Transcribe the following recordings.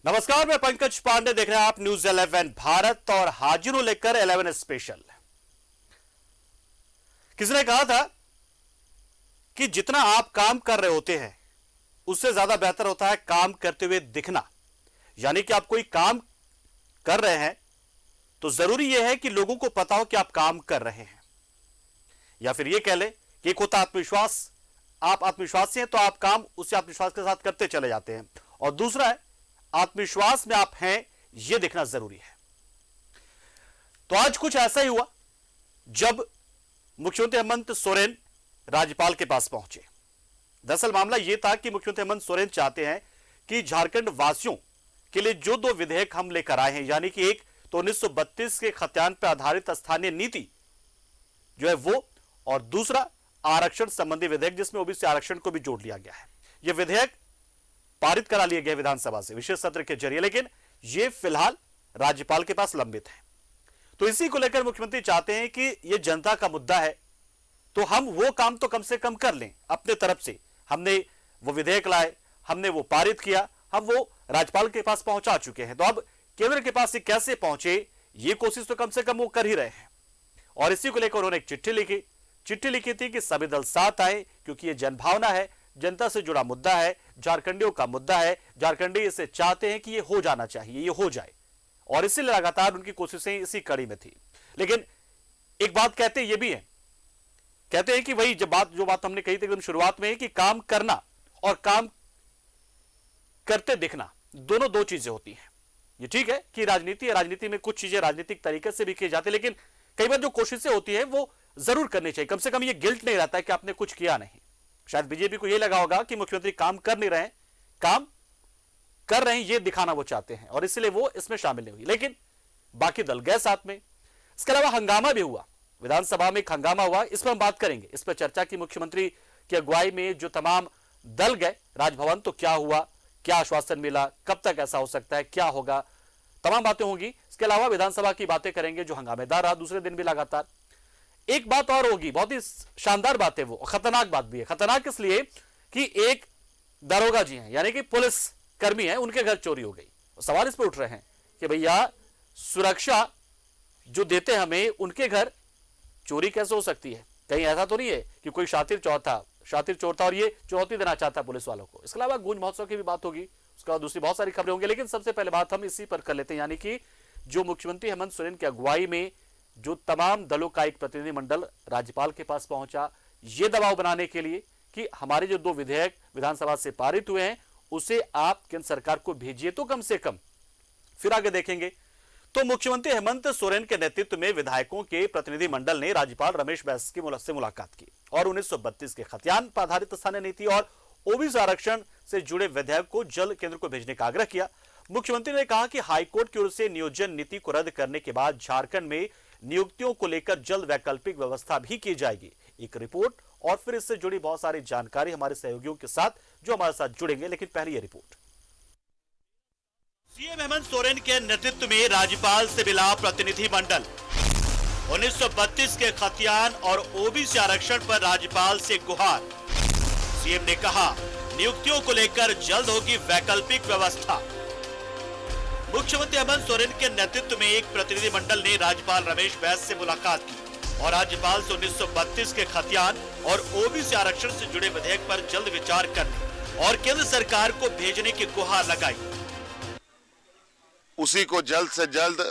नमस्कार, मैं पंकज पांडे, देख रहे हैं आप न्यूज 11 भारत और हाजिर लेकर 11 स्पेशल। किसी ने कहा था कि जितना आप काम कर रहे होते हैं उससे ज्यादा बेहतर होता है काम करते हुए दिखना। यानी कि आप कोई काम कर रहे हैं तो जरूरी यह है कि लोगों को पता हो कि आप काम कर रहे हैं, या फिर यह कह ले कि एक होता आत्मविश्वास। आप आत्मविश्वासी हैं तो आप काम उसी आत्मविश्वास के साथ करते चले जाते हैं, और दूसरा है आत्मविश्वास में आप हैं यह देखना जरूरी है। तो आज कुछ ऐसा ही हुआ जब मुख्यमंत्री हेमंत सोरेन राज्यपाल के पास पहुंचे। दरअसल मामला यह था कि मुख्यमंत्री हेमंत सोरेन चाहते हैं कि झारखंड वासियों के लिए जो दो विधेयक हम लेकर आए हैं, यानी कि एक तो 1932 के खतियान पर आधारित स्थानीय नीति जो है वो, और दूसरा आरक्षण संबंधी विधेयक जिसमें ओबीसी आरक्षण को भी जोड़ लिया गया है। यह विधेयक पारित करा लिए गए विधानसभा से विशेष सत्र के जरिए, लेकिन यह फिलहाल राज्यपाल के पास लंबित है। तो इसी को लेकर मुख्यमंत्री चाहते हैं कि यह जनता का मुद्दा है तो हम वो काम तो कम से कम कर लें अपने तरफ से। हमने वो विधेयक लाए, हमने वो पारित किया, हम वो राज्यपाल के पास पहुंचा चुके हैं, तो अब केंद्र के पास ये कैसे पहुंचे ये कोशिश तो कम से कम वो कर ही रहे हैं। और इसी को लेकर उन्होंने एक चिट्ठी लिखी थी कि सभी दल साथ आए, क्योंकि ये जनभावना है, जनता से जुड़ा मुद्दा है, झारखंडियों का मुद्दा है। झारखंडी इसे चाहते हैं कि ये हो जाना चाहिए, ये हो जाए, और इसीलिए लगातार उनकी कोशिशें इसी कड़ी में थी। लेकिन एक बात कहते ये भी है, कहते हैं कि वही जो बात हमने कही थी एकदम शुरुआत में कि काम करना और काम करते दिखना दोनों दो चीजें होती हैं। ये ठीक है कि राजनीति है, राजनीति में कुछ चीजें राजनीतिक तरीके से भी की जाती है, लेकिन कई बार जो कोशिशें होती है वो जरूर करनी चाहिए। कम से कम ये गिल्ट नहीं रहता है कि आपने कुछ किया नहीं। शायद बीजेपी को यह लगा होगा कि मुख्यमंत्री काम कर नहीं रहे, काम कर रहे हैं ये दिखाना वो चाहते हैं, और इसलिए वो इसमें शामिल नहीं हुई। लेकिन बाकी दल गए साथ में। इसके अलावा हंगामा भी हुआ, विधानसभा में एक हंगामा हुआ, इस पर हम बात करेंगे, इस पर चर्चा की। मुख्यमंत्री की अगुवाई में जो तमाम दल गए राजभवन, तो क्या हुआ, क्या आश्वासन मिला, कब तक ऐसा हो सकता है, क्या होगा, तमाम बातें होंगी। इसके अलावा विधानसभा की बातें करेंगे जो हंगामेदार रहा दूसरे दिन भी लगातार। एक बात और होगी, बहुत ही शानदार बात है वो, खतरनाक बात भी है। खतरनाक इसलिए कि एक दरोगा जी हैं, यानी कि पुलिस कर्मी हैं, उनके घर चोरी हो गई। सवाल इस पर उठ रहे हैं कि भैया सुरक्षा जो देते हमें, उनके घर चोरी कैसे हो सकती है? कहीं ऐसा तो नहीं है कि कोई शातिर चोर था और ये चुनौती देना चाहता है पुलिस वालों को। इसके अलावा गूंज महोत्सव की भी बात होगी, उसके बाद दूसरी बहुत सारी खबरें होंगी, लेकिन सबसे पहले बात हम इसी पर कर लेते हैं, यानी कि जो मुख्यमंत्री हेमंत सोरेन की अगुवाई में जो तमाम दलों का एक प्रतिनिधिमंडल राज्यपाल के पास पहुंचा, यह दबाव बनाने के लिए कि हमारे जो दो विधेयक विधानसभा से पारित हुए हैं उसे आप केंद्र सरकार को भेजिए तो कम से कम, फिर आगे देखेंगे। तो मुख्यमंत्री हेमंत सोरेन के नेतृत्व में विधायकों के प्रतिनिधिमंडल ने राज्यपाल रमेश बैस से मुलाकात की और 1932 के खतियान पर आधारित स्थानीय नीति और ओबीसी आरक्षण से जुड़े विधेयक को जल्द केंद्र को भेजने का आग्रह किया। मुख्यमंत्री ने कहा कि हाईकोर्ट की ओर से नियोजन नीति को रद्द करने के बाद झारखंड में नियुक्तियों को लेकर जल्द वैकल्पिक व्यवस्था भी की जाएगी। एक रिपोर्ट और फिर इससे जुड़ी बहुत सारी जानकारी हमारे सहयोगियों के साथ जो हमारे साथ जुड़ेंगे, लेकिन पहले ये रिपोर्ट। सीएम हेमंत सोरेन के नेतृत्व में राज्यपाल से मिला प्रतिनिधिमंडल। 1932 के खतियान और ओबीसी आरक्षण पर राज्यपाल से गुहार। सीएम ने कहा नियुक्तियों को लेकर जल्द होगी वैकल्पिक व्यवस्था। मुख्यमंत्री हेमंत सोरेन के नेतृत्व में एक प्रतिनिधिमंडल ने राज्यपाल रमेश बैस से मुलाकात की और राज्यपाल से 1932 के खतियान और ओबीसी आरक्षण से जुड़े विधेयक पर जल्द विचार करने और केंद्र सरकार को भेजने की गुहार लगाई। उसी को जल्द से जल्द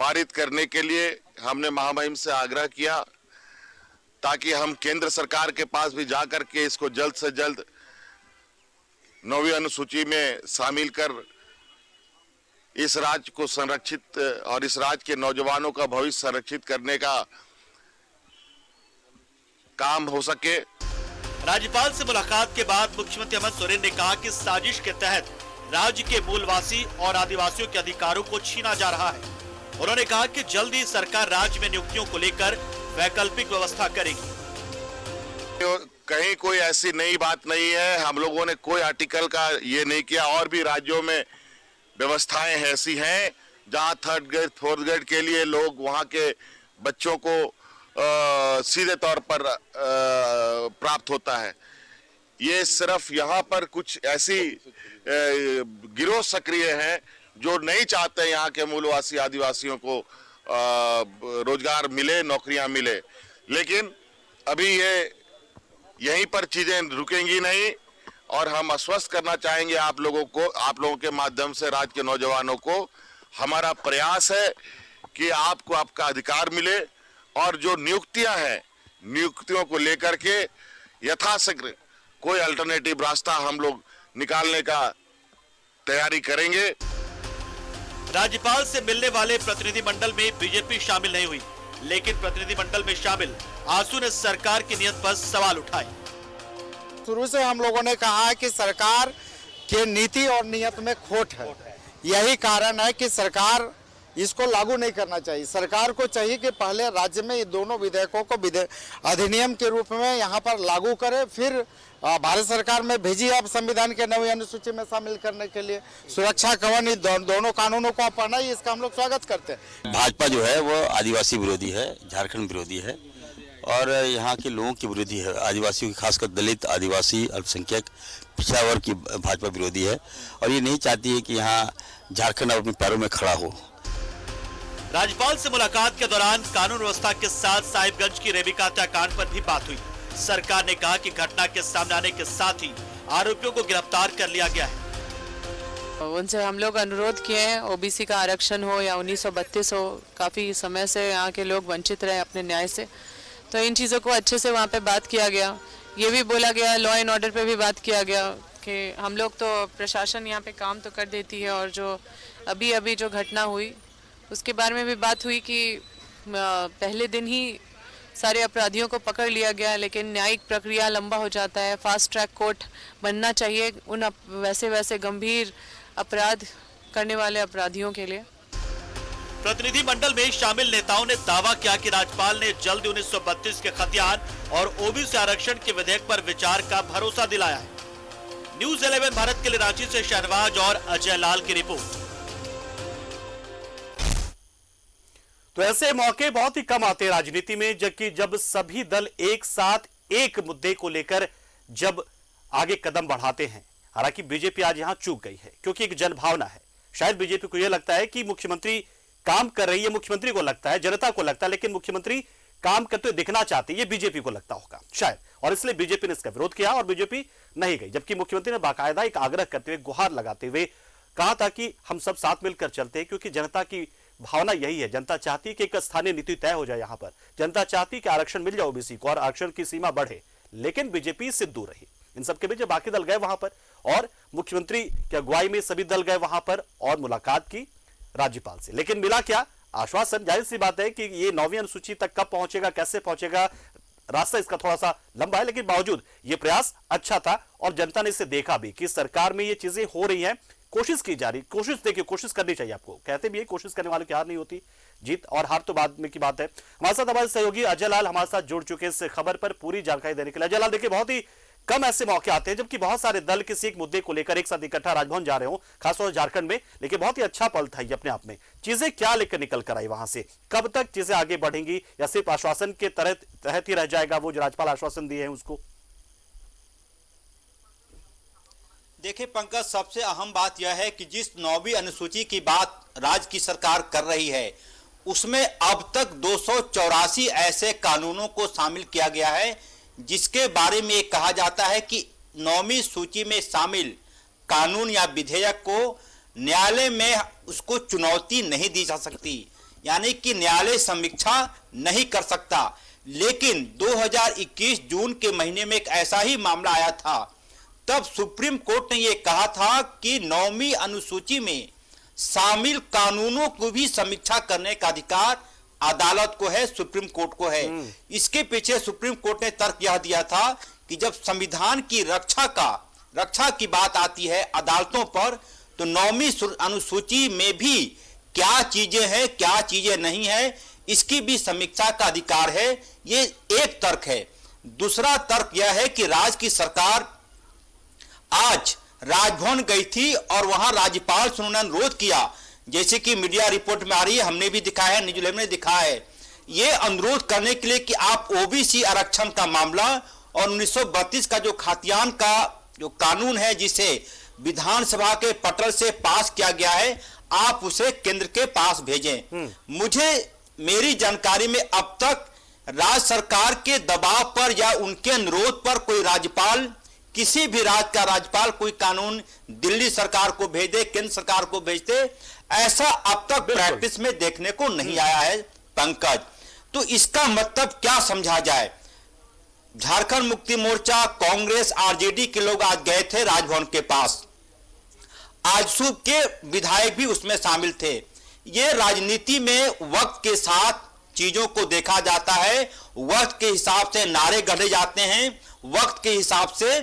पारित करने के लिए हमने महामहिम से आग्रह किया, ताकि हम केंद्र सरकार के पास भी जाकर के इसको जल्द से जल्द 9वीं अनुसूची में शामिल कर इस राज्य को संरक्षित और इस राज्य के नौजवानों का भविष्य संरक्षित करने का काम हो सके। राज्यपाल से मुलाकात के बाद मुख्यमंत्री हेमंत सोरेन ने कहा कि साजिश के तहत राज्य के मूलवासी और आदिवासियों के अधिकारों को छीना जा रहा है। उन्होंने कहा कि जल्द ही सरकार राज्य में नियुक्तियों को लेकर वैकल्पिक व्यवस्था करेगी। कहीं कोई ऐसी नई बात नहीं है, हम लोगों ने कोई आर्टिकल का ये नहीं किया। और भी राज्यों में व्यवस्थाएं ऐसी हैं जहां 3rd ग्रेड 4th ग्रेड के लिए लोग वहां के बच्चों को सीधे तौर पर प्राप्त होता है। ये सिर्फ यहाँ पर कुछ ऐसी गिरोह सक्रिय हैं जो नहीं चाहते यहाँ के मूलवासी आदिवासियों को रोजगार मिले, नौकरियां मिले। लेकिन अभी ये यहीं पर चीजें रुकेंगी नहीं और हम आश्वस्त करना चाहेंगे आप लोगों को, आप लोगों के माध्यम से राज्य के नौजवानों को। हमारा प्रयास है कि आपको आपका अधिकार मिले और जो नियुक्तियां हैं, नियुक्तियों को लेकर के यथाशीघ्र कोई अल्टरनेटिव रास्ता हम लोग निकालने का तैयारी करेंगे। राज्यपाल से मिलने वाले प्रतिनिधिमंडल में बीजेपी शामिल नहीं हुई, लेकिन प्रतिनिधिमंडल में शामिल आंसू ने सरकार की नीयत पर सवाल उठाए। शुरू से हम लोगों ने कहा है कि सरकार के नीति और नियत में खोट है। यही कारण है कि सरकार इसको लागू नहीं करना चाहिए। सरकार को चाहिए कि पहले राज्य में ये दोनों विधेयकों को अधिनियम के रूप में यहाँ पर लागू करे, फिर भारत सरकार में भेजी आप संविधान के 9वीं अनुसूची में शामिल करने के लिए। सुरक्षा कवन दोनों कानूनों को अपनाना ही इसका हम लोग स्वागत करते हैं। भाजपा जो है वो आदिवासी विरोधी है, झारखंड विरोधी है और यहाँ के लोगों की विरोधी है। आदिवासियों की, खासकर दलित, आदिवासी, अल्पसंख्यक, पिछड़ा वर्ग की भाजपा विरोधी है और ये नहीं चाहती है कि यहाँ झारखंड अपने पैरों में खड़ा हो। राज्यपाल से मुलाकात के दौरान कानून व्यवस्था के साथ साहिबगंज की रेबिका हत्याकांड पर भी बात हुई। सरकार ने कहा कि घटना के सामने आने के साथ ही आरोपियों को गिरफ्तार कर लिया गया है। उनसे हम लोग अनुरोध किए हैं, ओबीसी का आरक्षण हो या 1932 हो, काफी समय से यहाँ के लोग वंचित रहे अपने न्याय से, तो इन चीजों को अच्छे से वहाँ पे बात किया गया। ये भी बोला गया, लॉ एंड ऑर्डर पे भी बात किया गया कि हम लोग तो प्रशासन यहाँ पे काम तो कर देती है और जो अभी जो घटना हुई उसके बारे में भी बात हुई कि पहले दिन ही सारे अपराधियों को पकड़ लिया गया, लेकिन न्यायिक प्रक्रिया लंबा हो जाता है। फास्ट ट्रैक कोर्ट बनना चाहिए उन वैसे गंभीर अपराध करने वाले अपराधियों के लिए। प्रतिनिधिमंडल में शामिल नेताओं ने दावा किया कि राज्यपाल ने जल्द 1932 के खतियान और ओबीसी आरक्षण के विधेयक पर विचार का भरोसा दिलाया है। न्यूज़ 11 भारत के लिए रांची से शहनवाज और अजय लाल की रिपोर्ट। तो ऐसे मौके बहुत ही कम आते हैं राजनीति में, जबकि जब सभी दल एक साथ एक मुद्दे को लेकर जब आगे कदम बढ़ाते हैं। हालांकि बीजेपी आज यहां चूक गई है क्योंकि एक जनभावना है। शायद बीजेपी को यह लगता है कि मुख्यमंत्री काम कर रही है, मुख्यमंत्री को लगता है, जनता को लगता है, लेकिन मुख्यमंत्री काम करते हुए दिखना चाहती है, ये बीजेपी को लगता होगा शायद, और इसलिए बीजेपी ने इसका विरोध किया और बीजेपी नहीं गई। जबकि मुख्यमंत्री ने बाकायदा एक आग्रह करते हुए, गुहार लगाते हुए कहा था कि हम सब साथ मिलकर चलते हैं, क्योंकि जनता की भावना यही है। जनता चाहती है कि एक स्थानीय नीति तय हो जाए। यहां पर जनता चाहती है कि आरक्षण मिल जाए ओबीसी को और आरक्षण की सीमा बढ़े, लेकिन बीजेपी इससे दूर रही। इन सबके बीच बाकी दल गए वहां पर और मुख्यमंत्री की अगुवाई में सभी दल गए वहां पर और मुलाकात की राज्यपाल से, लेकिन मिला क्या? आश्वासन। जाहिर सी बात है कि ये 9वीं अनुसूची तक कब पहुंचेगा, कैसे पहुंचेगा, रास्ता इसका थोड़ा सा लंबा है, लेकिन बावजूद ये प्रयास अच्छा था और जनता ने इसे देखा भी कि सरकार में ये चीजें हो रही हैं, कोशिश की जा रही। कोशिश देखिए, कोशिश करनी चाहिए आपको, कहते भी है कोशिश करने वालों की हार नहीं होती, जीत और हार तो बाद में की बात है। हमारे साथ हमारे सहयोगी अजय लाल हमारे साथ जुड़ चुके इस खबर पर पूरी जानकारी देने के लिए। अजय लाल, देखिए बहुत ही कम ऐसे मौके आते हैं जबकि बहुत सारे दल किसी एक मुद्दे को लेकर एक साथ इकट्ठा राजभवन जा रहे हो, खासतौर से झारखंड में, लेकिन बहुत ही अच्छा पल था ये अपने आप में। चीजें क्या लेकर निकल कर आई वहां से, कब तक चीजें आगे बढ़ेंगी या सिर्फ आश्वासन के तहत ही रह जाएगा वो जो राज्यपाल आश्वासन दिए हैं उसको? देखिए पंकज, सबसे अहम बात यह है कि जिस 9वीं अनुसूची की बात राज्य की सरकार कर रही है उसमें अब तक 284 ऐसे कानूनों को शामिल किया गया है जिसके बारे में कहा जाता है कि 9वीं सूची में शामिल कानून या विधेयक को न्यायालय में उसको चुनौती नहीं दी जा सकती, यानी कि न्यायालय समीक्षा नहीं कर सकता। लेकिन 2021 जून के महीने में एक ऐसा ही मामला आया था, तब सुप्रीम कोर्ट ने यह कहा था कि 9वीं अनुसूची में शामिल कानूनों को भी समीक्षा करने का अधिकार अदालत को है, सुप्रीम कोर्ट को है। इसके पीछे सुप्रीम कोर्ट ने तर्क यह दिया था कि जब संविधान की रक्षा की बात आती है अदालतों पर, तो 9वीं अनुसूची में भी क्या चीजें हैं, क्या चीजें नहीं है, इसकी भी समीक्षा का अधिकार है। ये एक तर्क है। दूसरा तर्क यह है कि राज्य की सरकार आज राजभवन गई थी और वहां राज्यपाल से उन्होंने अनुरोध किया, जैसे कि मीडिया रिपोर्ट में आ रही है, हमने भी दिखाया है, न्यूज़ 11 ने दिखाया है, ये अनुरोध करने के लिए कि आप ओबीसी आरक्षण का मामला और 1932 का जो खातियान का जो कानून है जिसे विधानसभा के पटल से पास किया गया है, आप उसे केंद्र के पास भेजें। मुझे मेरी जानकारी में अब तक राज्य सरकार के दबाव पर या उनके अनुरोध पर कोई राज्यपाल, किसी भी राज्य का राज्यपाल कोई कानून दिल्ली सरकार को भेजे, केंद्र सरकार को भेजते, ऐसा अब तक प्रैक्टिस में देखने को नहीं आया है पंकज। तो इसका मतलब क्या समझा जाए? झारखंड मुक्ति मोर्चा, कांग्रेस, आरजेडी के लोग आज गए थे राजभवन के पास, आजसू के विधायक भी उसमें शामिल थे। ये राजनीति में वक्त के साथ चीजों को देखा जाता है, वक्त के हिसाब से नारे गढ़े जाते हैं, वक्त के हिसाब से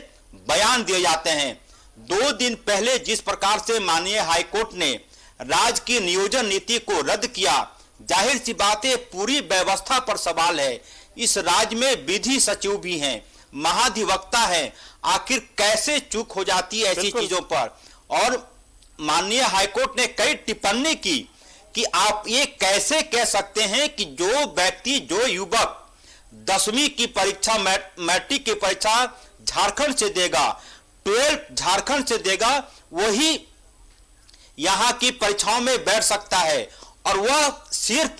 बयान दिए जाते हैं। 2 दिन पहले जिस प्रकार से माननीय हाईकोर्ट ने राज्य की नियोजन नीति को रद्द किया, जाहिर सी बात है पूरी व्यवस्था पर सवाल है। इस राज्य में विधि सचिव भी हैं, महाधिवक्ता हैं, आखिर कैसे चूक हो जाती है ऐसी चीजों पर। और माननीय हाईकोर्ट ने कई टिप्पणी की कि आप ये कैसे कह सकते हैं कि जो व्यक्ति, जो युवक 10वीं की परीक्षा, मैट्रिक की परीक्षा झारखंड से देगा, 12th झारखंड से देगा, वही यहां की परीक्षाओं में बैठ सकता है, और वह सिर्फ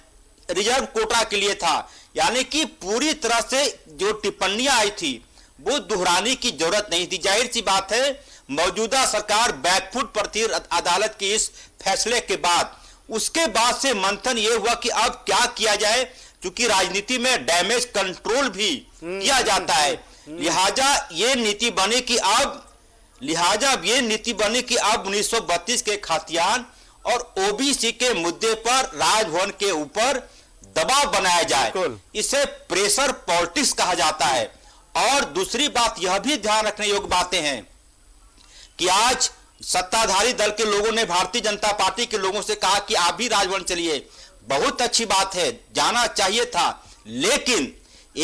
रिजर्व कोटा के लिए था। यानी कि पूरी तरह से जो टिप्पणियां आई थी वो दोहराने की जरूरत नहीं थी। जाहिर सी बात है मौजूदा सरकार बैकफुट पर थी अदालत के इस फैसले के बाद। उसके बाद से मंथन ये हुआ कि अब क्या किया जाए, क्योंकि राजनीति में डैमेज कंट्रोल भी किया जाता है। लिहाजा ये नीति बनी कि अब 1932 के खातियान और ओबीसी के मुद्दे पर राजभवन के ऊपर दबाव बनाया जाए। इसे प्रेशर पॉलिटिक्स कहा जाता है। और दूसरी बात यह भी ध्यान रखने योग्य बातें हैं कि आज सत्ताधारी दल के लोगों ने भारतीय जनता पार्टी के लोगों से कहा कि आप भी राजभवन चलिए। बहुत अच्छी बात है, जाना चाहिए था, लेकिन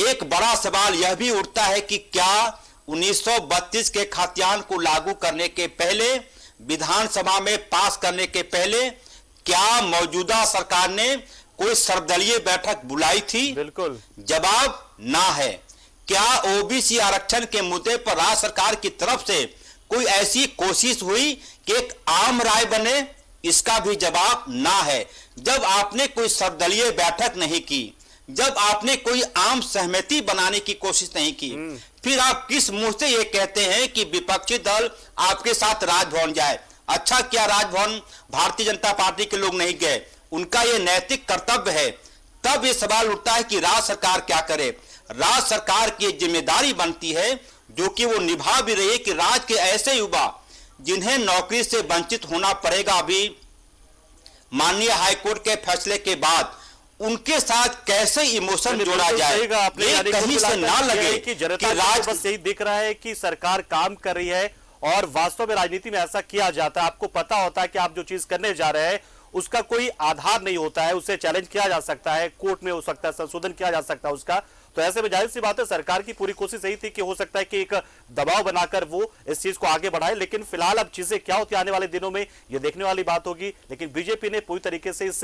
एक बड़ा सवाल यह भी उठता है कि क्या 1932 के खातियान को लागू करने के पहले, विधानसभा में पास करने के पहले, क्या मौजूदा सरकार ने कोई सर्वदलीय बैठक बुलाई थी? बिल्कुल जवाब ना है। क्या ओबीसी आरक्षण के मुद्दे पर राज्य सरकार की तरफ से कोई ऐसी कोशिश हुई कि एक आम राय बने? इसका भी जवाब ना है। जब आपने कोई सर्वदलीय बैठक नहीं की, जब आपने कोई आम सहमति बनाने की कोशिश नहीं की, फिर आप किस मुंह से ये कहते हैं कि विपक्षी दल आपके साथ राजभवन जाए? अच्छा क्या राजभवन भारतीय जनता पार्टी के लोग नहीं गए? उनका ये नैतिक कर्तव्य है। तब ये सवाल उठता है कि राज्य सरकार क्या करे। राज्य सरकार की जिम्मेदारी बनती है, जो कि वो निभा भी रही है, कि राज्य के ऐसे युवा जिन्हें नौकरी से वंचित होना पड़ेगा अभी माननीय हाईकोर्ट के फैसले के बाद, उनके साथ कैसे इमोशन जोड़ा जाए, ये कहीं से ना लगे कि जनता को बस यही दिख रहा है कि सरकार काम कर रही है। और वास्तव में राजनीति में ऐसा किया जाता है, आपको पता होता है कि आप जो चीज करने जा रहे हैं उसका कोई आधार नहीं होता है, उसे चैलेंज किया जा सकता है, कोर्ट में हो सकता है, संशोधन किया जा सकता है उसका। तो ऐसे में जाहिर सी बात है सरकार की पूरी कोशिश यही थी कि हो सकता है कि एक दबाव बनाकर वो इस चीज को आगे बढ़ाए। लेकिन फिलहाल अब चीजें क्या होती है आने वाले दिनों में ये देखने वाली बात होगी। लेकिन बीजेपी ने पूरी तरीके से इस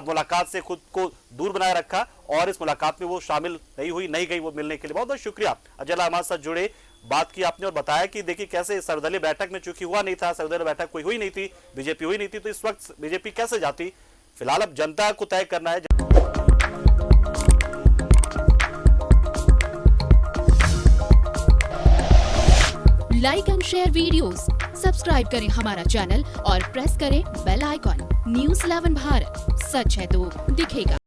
मुलाकात से खुद को दूर बनाए रखा और इस मुलाकात में वो शामिल नहीं गई वो मिलने के लिए। बहुत बहुत शुक्रिया अजय, हमारे साथ जुड़े, बात की आपने और बताया कि देखिए कैसे सर्वदलीय बैठक में चूंकि हुआ नहीं था, सर्वदलीय बैठक कोई हुई नहीं थी, बीजेपी हुई नहीं थी, तो इस वक्त बीजेपी कैसे जाती, फिलहाल अब जनता को तय करना है। Like and share videos, subscribe करें हमारा चैनल और प्रेस करें बेल आइकॉन। न्यूज़ 11 भारत, सच है तो दिखेगा।